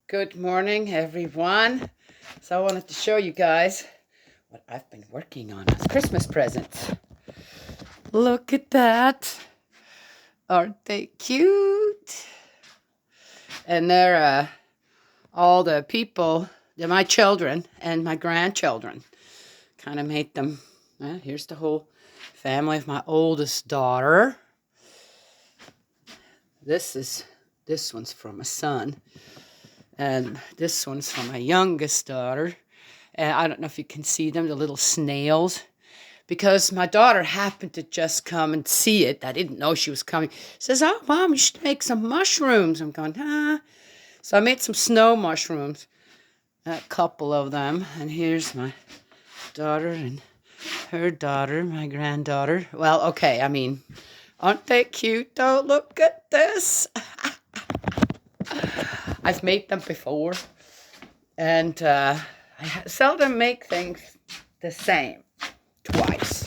Good morning, everyone. So I wanted to show you guys what I've been working on as Christmas presents. Look at that. Aren't they cute? And they're all the people, they're my children and my grandchildren. Kind of made them. Here's the whole family of my oldest daughter. This one's from my son. And this one's from my youngest daughter. And I don't know if you can see them, the little snails. Because my daughter happened to just come and see it. I didn't know she was coming. Says, "Oh, Mom, you should make some mushrooms." I'm going, "Ah." So I made some snow mushrooms, a couple of them. And here's my daughter and her daughter, my granddaughter. Well, okay, aren't they cute though? Look at this. I've made them before. And I seldom make things the same twice.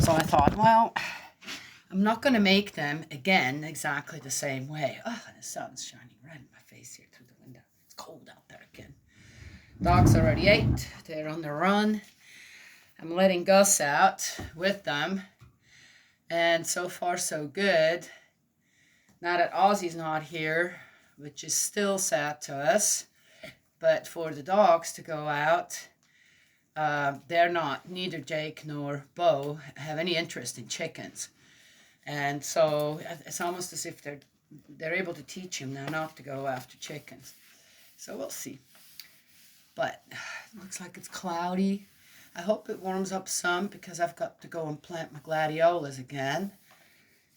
So I thought, well, I'm not going to make them again exactly the same way. Oh, the sun's shining right in my face here through the window. It's cold out there again. Dogs already ate. They're on the run. I'm letting Gus out with them. And so far, so good. Now that Ozzy's not here, which is still sad to us, but for the dogs to go out, they're not, neither Jake nor Bo have any interest in chickens. And so it's almost as if they're able to teach him now not to go after chickens. So we'll see. But it looks like it's cloudy. I hope it warms up some because I've got to go and plant my gladiolas again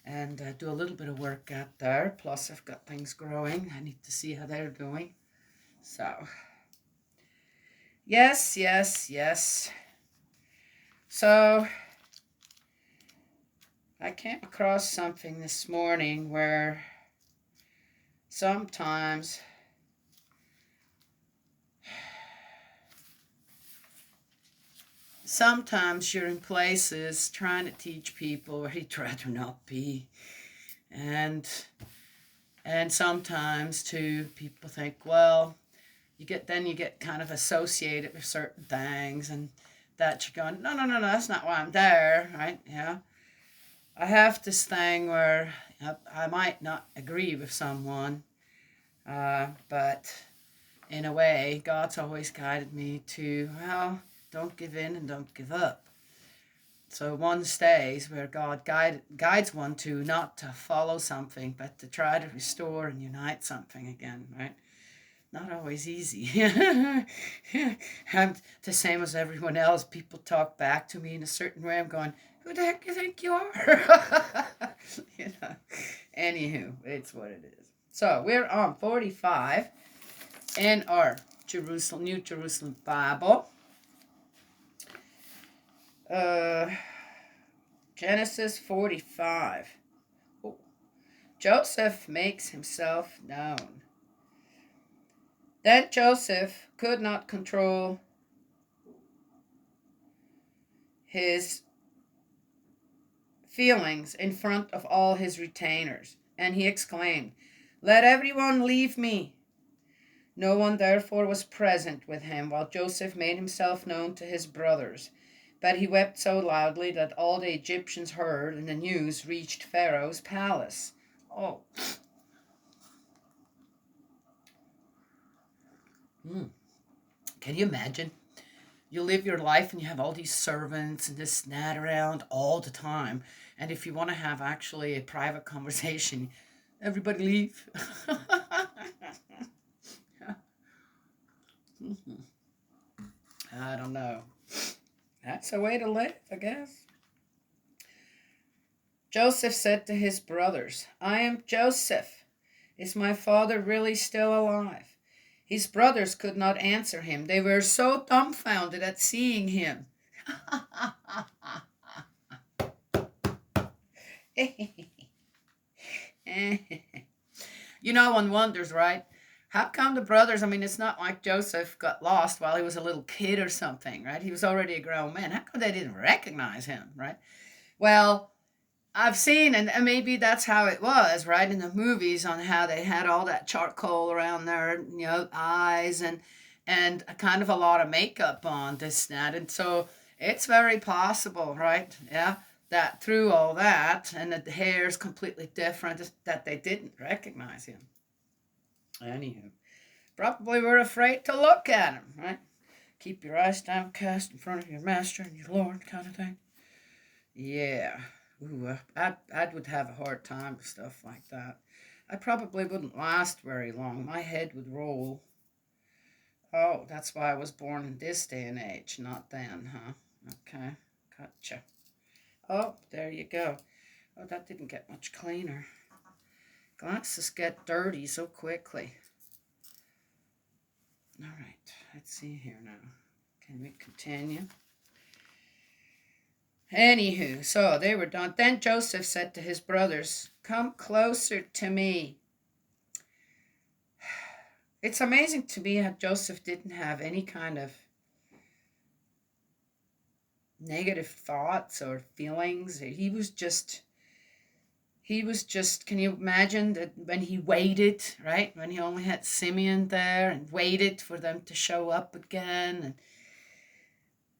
and do a little bit of work out there. Plus I've got things growing. I need to see how they're doing. So yes. So I came across something this morning where sometimes you're in places trying to teach people where you'd rather not be. And sometimes too, people think, well, you get kind of associated with certain things, and that you're going, no, that's not why I'm there, right? Yeah. I have this thing where I might not agree with someone, but in a way, God's always guided me to, well, don't give in and don't give up. So one stays where God guides one to not to follow something, but to try to restore and unite something again, right? Not always easy. I'm the same as everyone else. People talk back to me in a certain way. I'm going, who the heck do you think you are? Anywho, it's what it is. So we're on 45 in our New Jerusalem Bible. Genesis 45. Oh. Joseph makes himself known. Then Joseph could not control his feelings in front of all his retainers, and he exclaimed, "Let everyone leave me." No one therefore was present with him while Joseph made himself known to his brothers. But he wept so loudly that all the Egyptians heard, and the news reached Pharaoh's palace. Oh. Can you imagine? You live your life and you have all these servants and this and that around all the time. And if you want to have actually a private conversation, everybody leave. I don't know. That's a way to live, I guess. Joseph said to his brothers, "I am Joseph. Is my father really still alive?" His brothers could not answer him. They were so dumbfounded at seeing him. One wonders, right? How come the brothers, it's not like Joseph got lost while he was a little kid or something, right? He was already a grown man. How come they didn't recognize him, right? Well, I've seen, and maybe that's how it was, right, in the movies, on how they had all that charcoal around their, eyes, and a kind of a lot of makeup on this and that, and so it's very possible, right? Yeah, that through all that, and the hair's completely different, that they didn't recognize him. Anywho, probably were afraid to look at him, right? Keep your eyes downcast in front of your master and your lord, kind of thing. Yeah. Ooh, I would have a hard time with stuff like that. I probably wouldn't last very long. My head would roll. Oh, that's why I was born in this day and age, not then, huh? Okay, gotcha. Oh, there you go. Oh, that didn't get much cleaner. Glasses get dirty so quickly. All right, let's see here now. Can we continue? Anywho, so they were done. Then Joseph said to his brothers, "Come closer to me." It's amazing to me how Joseph didn't have any kind of negative thoughts or feelings. He was just, can you imagine that when he waited, right? When he only had Simeon there and waited for them to show up again, and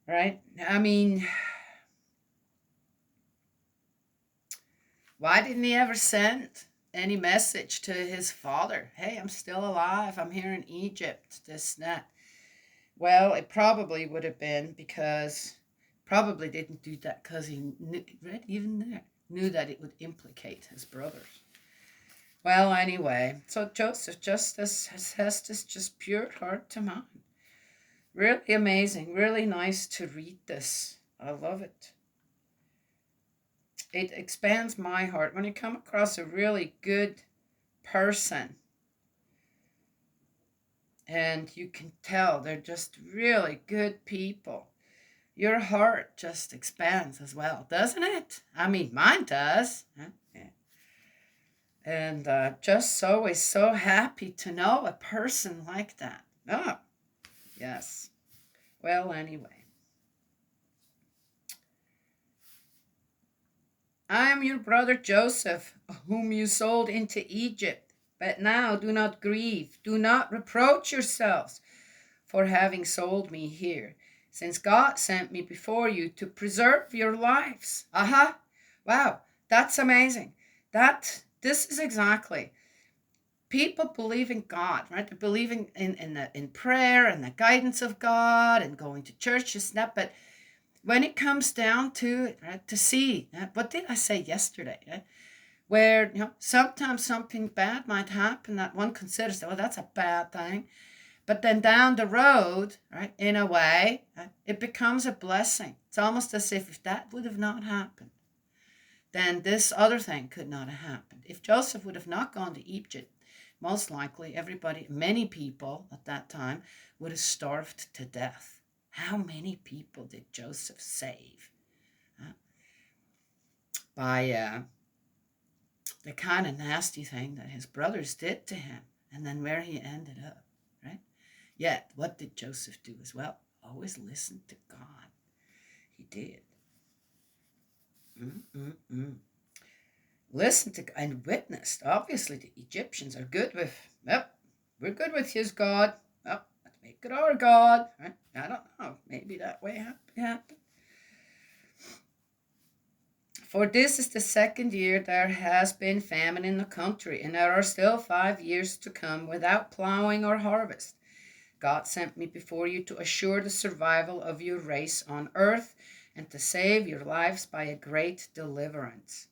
right? I mean, why didn't he ever send any message to his father? Hey, I'm still alive. I'm here in Egypt. This and that. Well, it probably would have been because probably didn't do that because he knew, right, even there, knew that it would implicate his brothers. Well, anyway, so Joseph has this just pure heart to mind. Really amazing. Really nice to read this. I love it. It expands my heart when you come across a really good person and you can tell they're just really good people. Your heart just expands as well, doesn't it? I mean, mine does. Yeah. And just always so happy to know a person like that. Oh, yes. Well, anyway. I am your brother Joseph, whom you sold into Egypt. But now do not grieve, do not reproach yourselves for having sold me here, since God sent me before you to preserve your lives. Aha! Wow, that's amazing. This is exactly people believe in God, right? They're believing in prayer and the guidance of God and going to church, just that. But when it comes down to it, right, to see, what did I say yesterday? Right? Where sometimes something bad might happen that one considers, well, that's a bad thing. But then down the road, right, in a way, it becomes a blessing. It's almost as if that would have not happened, then this other thing could not have happened. If Joseph would have not gone to Egypt, most likely many people at that time would have starved to death. How many people did Joseph save? By the kind of nasty thing that his brothers did to him, and then where he ended up, right? Yet, what did Joseph do as well? Always listen to God. He did. Listen to and witnessed. Obviously, the Egyptians are good with, we're good with his God. Let's make it our God. Right? I don't know. Maybe that way happened. For this is the second year there has been famine in the country, and there are still 5 years to come without plowing or harvest. God sent me before you to assure the survival of your race on earth and to save your lives by a great deliverance.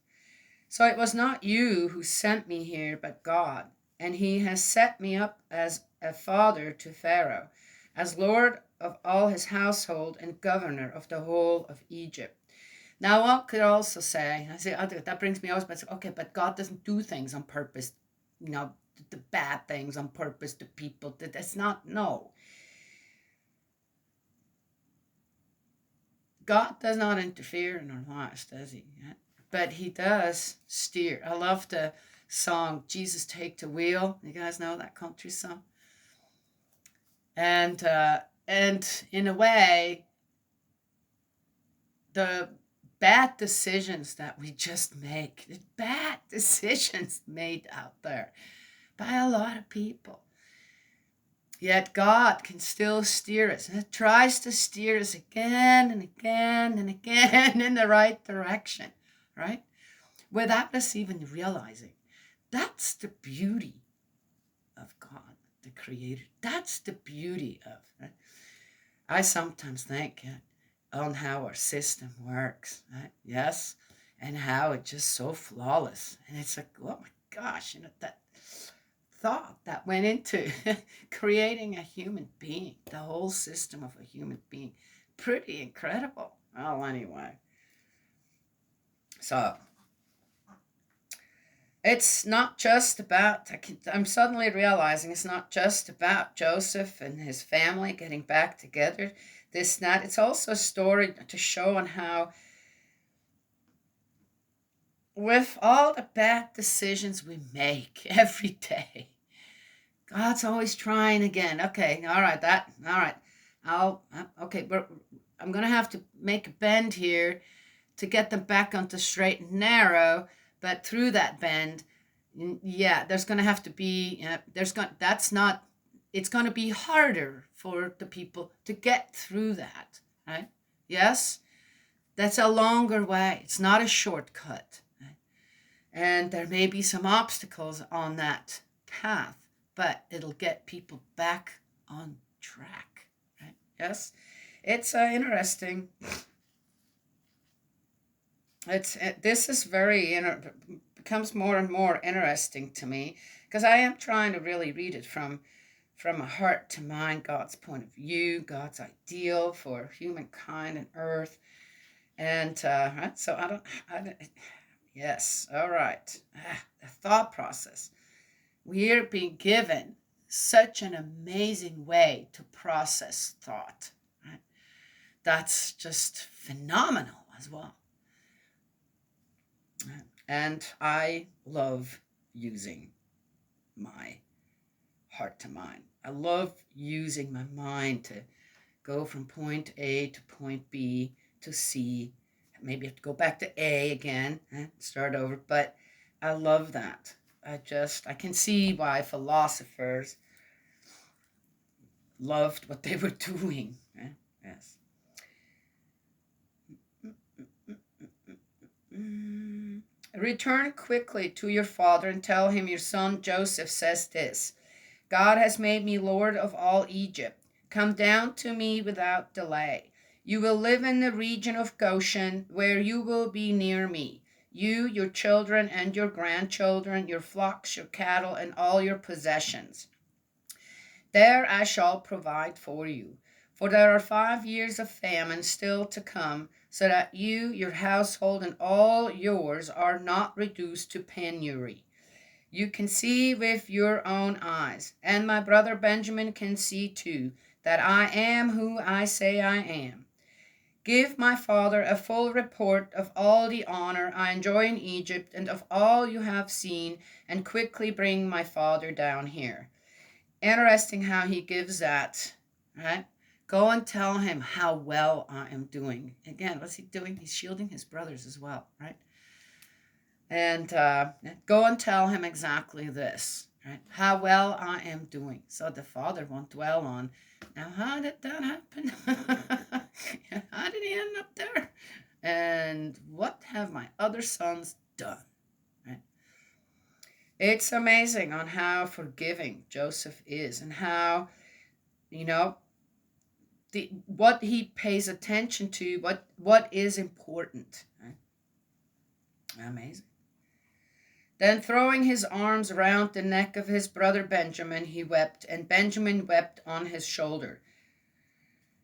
So it was not you who sent me here, but God, and he has set me up as a father to Pharaoh, as Lord of all his household and governor of the whole of Egypt. Now, one could also say, that brings me always back, okay, but God doesn't do things on purpose, the bad things on purpose to people. That's not, no. God does not interfere in our lives, does he? But he does steer. I love the song, Jesus Take the Wheel. You guys know that country song? And in a way, the bad decisions that we just make, the bad decisions made out there by a lot of people. Yet God can still steer us, and it tries to steer us again and again and again in the right direction, right? Without us even realizing. That's the beauty of God, the Creator. That's the beauty of, right? I sometimes think on how our system works, right? Yes, and how it's just so flawless. And it's like, oh my gosh, that thought that went into creating a human being, the whole system of a human being. Pretty incredible. Well, anyway. So, it's not just about, I'm suddenly realizing it's not just about Joseph and his family getting back together, this, that. It's also a story to show on how, with all the bad decisions we make every day, God's always trying again. Okay, all right, okay, I'm going to have to make a bend here to get them back onto straight and narrow, but through that bend, yeah, there's going to have to be, it's going to be harder for the people to get through that, right? Yes, that's a longer way. It's not a shortcut, right? And there may be some obstacles on that path, but it'll get people back on track, right? Yes, it's interesting. This is becomes more and more interesting to me, because I am trying to really read it from a heart to mind, God's point of view, God's ideal for humankind and earth, and right. So I don't. Yes, all right. The thought process. We're being given such an amazing way to process thought. Right? That's just phenomenal as well. And I love using my heart to mind. I love using my mind to go from point A to point B to C. Maybe I have to go back to A again and start over. But I love that. I can see why philosophers loved what they were doing. Yes. Return quickly to your father and tell him your son Joseph says this: God has made me Lord of all Egypt. Come down to me without delay. You will live in the region of Goshen, where you will be near me. You, your children, and your grandchildren, your flocks, your cattle, and all your possessions. There I shall provide for you. For there are 5 years of famine still to come, so that you, your household, and all yours are not reduced to penury. You can see with your own eyes, and my brother Benjamin can see too, that I am who I say I am. Give my father a full report of all the honor I enjoy in Egypt and of all you have seen, and quickly bring my father down here. Interesting how he gives that, right? Go and tell him how well I am doing. Again, what's he doing? He's shielding his brothers as well, right? And go and tell him exactly this, right? How well I am doing. So the father won't dwell on, now how did that happen? How did he end up there? And what have my other sons done? Right? It's amazing on how forgiving Joseph is, and how, what he pays attention to, what is important. Right? Amazing. Then throwing his arms around the neck of his brother Benjamin, he wept, and Benjamin wept on his shoulder.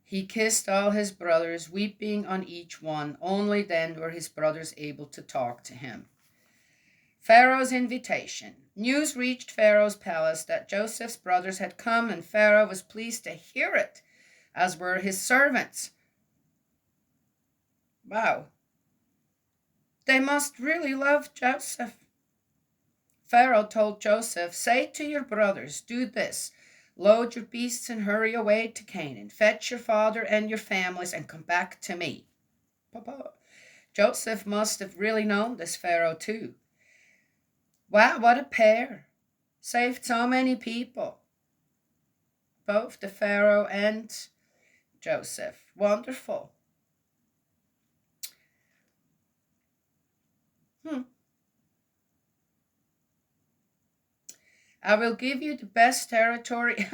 He kissed all his brothers, weeping on each one. Only then were his brothers able to talk to him. Pharaoh's invitation. News reached Pharaoh's palace that Joseph's brothers had come, and Pharaoh was pleased to hear it, as were his servants. Wow. They must really love Joseph. Pharaoh told Joseph, say to your brothers, do this: load your beasts and hurry away to Canaan. Fetch your father and your families and come back to me. Papa. Joseph must have really known this Pharaoh too. Wow, what a pair. Saved so many people. Both the Pharaoh and Joseph. Wonderful. I will give you the best territory.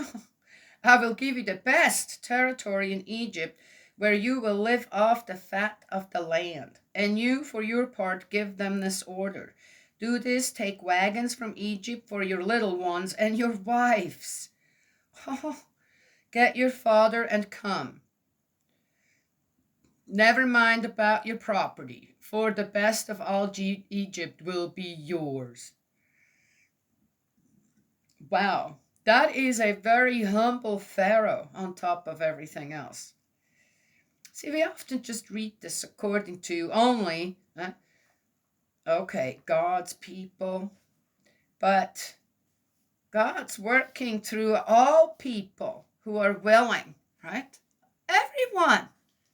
I will give you the best territory in Egypt, where you will live off the fat of the land. And you, for your part, give them this order. Do this, take wagons from Egypt for your little ones and your wives. Oh, get your father and come. Never mind about your property, for the best of all Egypt will be yours. Wow, that is a very humble Pharaoh on top of everything else. See, we often just read this according to only, okay, God's people, but God's working through all people who are willing, right? Everyone,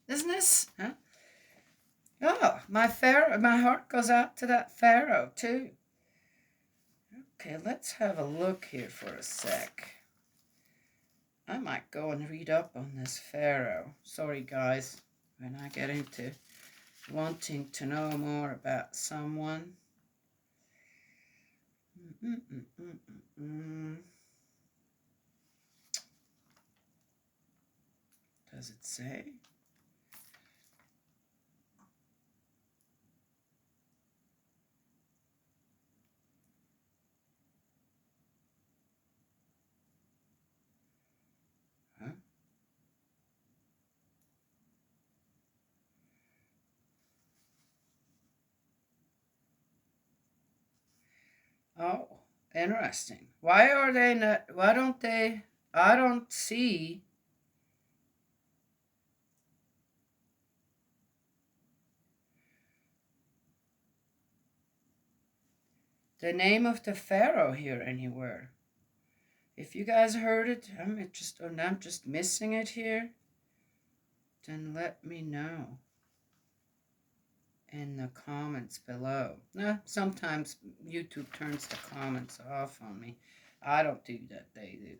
isn't this? Huh? Oh, my heart goes out to that Pharaoh too. Okay, let's have a look here for a sec. I might go and read up on this Pharaoh. Sorry, guys, when I get into wanting to know more about someone. Does it say? Oh, interesting. Why are they not? Why don't they? I don't see. The name of the Pharaoh here anywhere. If you guys heard it, I'm just missing it here. Then let me know in the comments below. Sometimes YouTube turns the comments off on me. I don't do that, they do.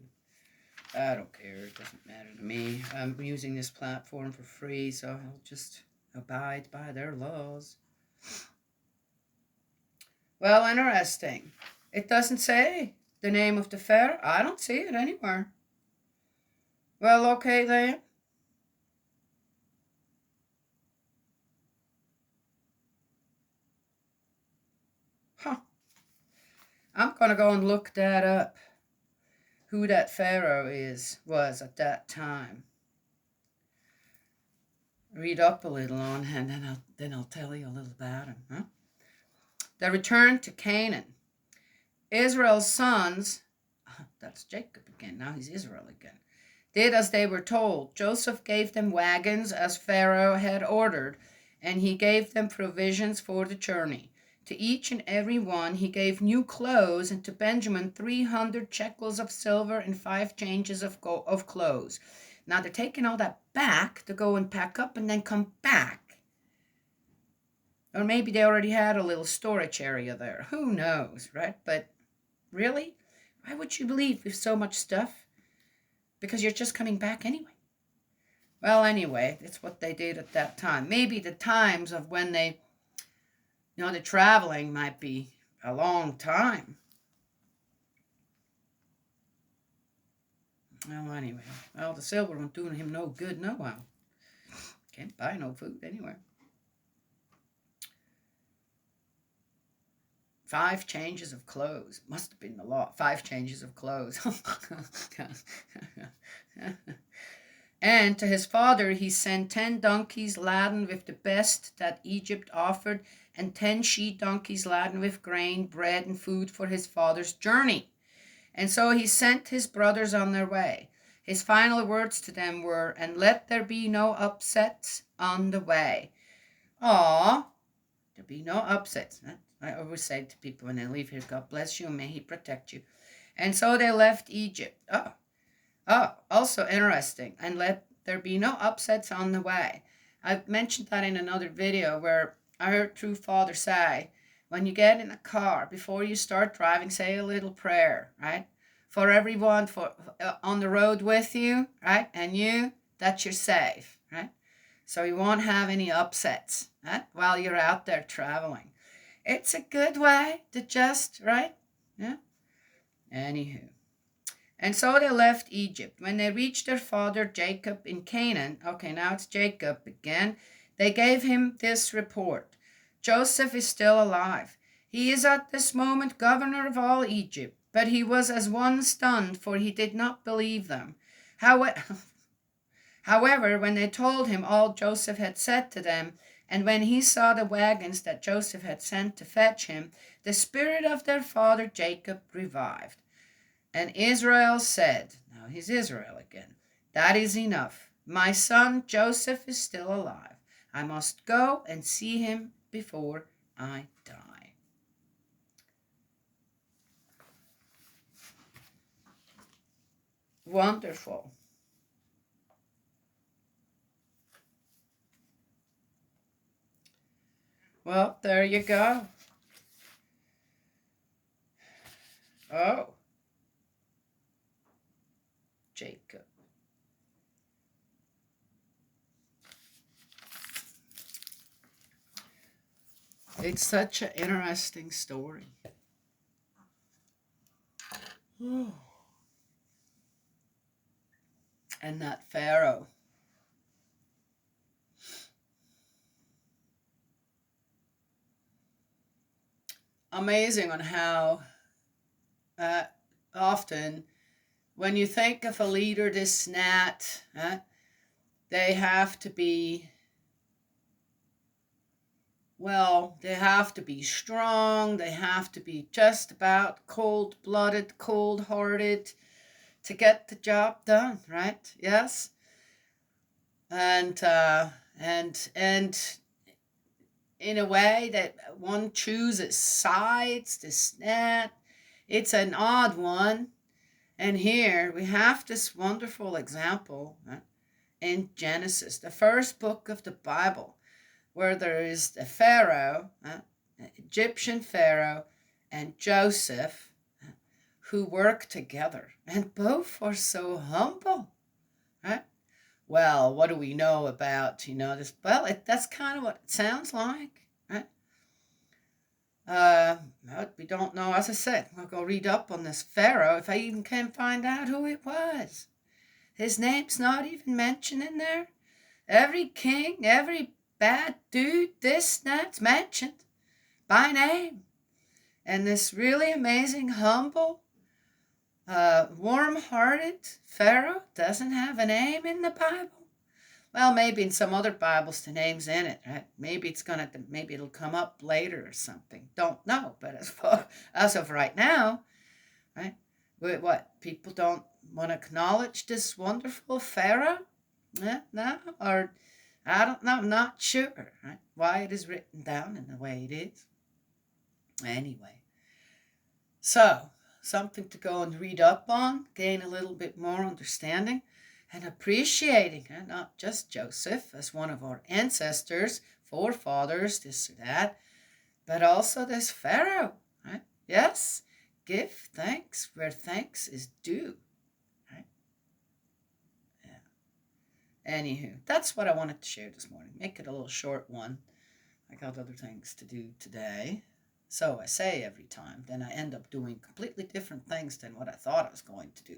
I don't care, it doesn't matter to me. I'm using this platform for free, so I'll just abide by their laws. Well, interesting. It doesn't say the name of the Pharaoh. I don't see it anywhere. Well, okay then. Huh. I'm going to go and look that up. Who that Pharaoh was at that time. Read up a little on him, and then I'll tell you a little about him. Huh? The return to Canaan. Israel's sons, that's Jacob again, now he's Israel again, did as they were told. Joseph gave them wagons as Pharaoh had ordered, and he gave them provisions for the journey. To each and every one he gave new clothes, and to Benjamin 300 shekels of silver and 5 changes of clothes. Now they're taking all that back to go and pack up and then come back. Or maybe they already had a little storage area there. Who knows, right? But really? Why would you leave with so much stuff? Because you're just coming back anyway. Well, anyway, that's what they did at that time. Maybe the times of when the traveling might be a long time. Well, anyway, the silver wasn't doing him no good no how. Can't buy no food anywhere. 5 changes of clothes. Must have been the law. 5 changes of clothes. And to his father he sent 10 donkeys laden with the best that Egypt offered, and 10 she-donkeys laden with grain, bread, and food for his father's journey. And so he sent his brothers on their way. His final words to them were, "And let there be no upsets on the way." There be no upsets. I always say to people when they leave here, God bless you and may he protect you. And so they left Egypt. Also interesting. And let there be no upsets on the way. I've mentioned that in another video where I heard true father say, when you get in a car, before you start driving, say a little prayer, right? For everyone on the road with you, right? And you, that you're safe, right? So you won't have any upsets, right? While you're out there traveling. It's a good way to just, right? Yeah. Anywho. And so they left Egypt. When they reached their father Jacob in Canaan, okay, now it's Jacob again, they gave him this report: Joseph is still alive. He is at this moment governor of all Egypt. But he was as one stunned, for he did not believe them. However, when they told him all Joseph had said to them, and when he saw the wagons that Joseph had sent to fetch him, the spirit of their father Jacob revived. And Israel said, now he's Israel again, that is enough. My son Joseph is still alive. I must go and see him before I die. Wonderful. Well, there you go. Oh, Jacob. It's such an interesting story. And that Pharaoh. Amazing on how often when you think of a leader this and that, they have to be, well, they have to be strong. They have to be just about cold-blooded, cold-hearted to get the job done, right? Yes. And in a way that one chooses sides, this that. It's an odd one. And here we have this wonderful example, right, in Genesis, the first book of the Bible, where there is the Pharaoh, Egyptian Pharaoh, and Joseph, who work together. And both are so humble, right? Well, what do we know about, this? Well, that's kind of what it sounds like, right? We don't know. As I said, I'll go read up on this Pharaoh if I even can find out who it was. His name's not even mentioned in there. Every king, every bad dude, this, that's mentioned by name. And this really amazing, humble, warm-hearted Pharaoh doesn't have a name in the Bible. Well, maybe in some other Bibles the name's in it, right? Maybe it'll come up later or something. Don't know. But as of right now, right? What, people don't want to acknowledge this wonderful Pharaoh? No, or I don't know. I'm not sure, right? Why it is written down in the way it is. Anyway, so something to go and read up on, gain a little bit more understanding, and appreciating not just Joseph as one of our ancestors, forefathers, this or that, but also this Pharaoh, right? Yes, give thanks where thanks is due, right? Yeah. Anywho, that's what I wanted to share this morning. Make it a little short one. I got other things to do today. So I say every time, then I end up doing completely different things than what I thought I was going to do.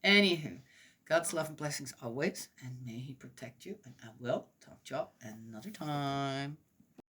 Anywho, God's love and blessings always, and may He protect you, and I will talk to y'all another time.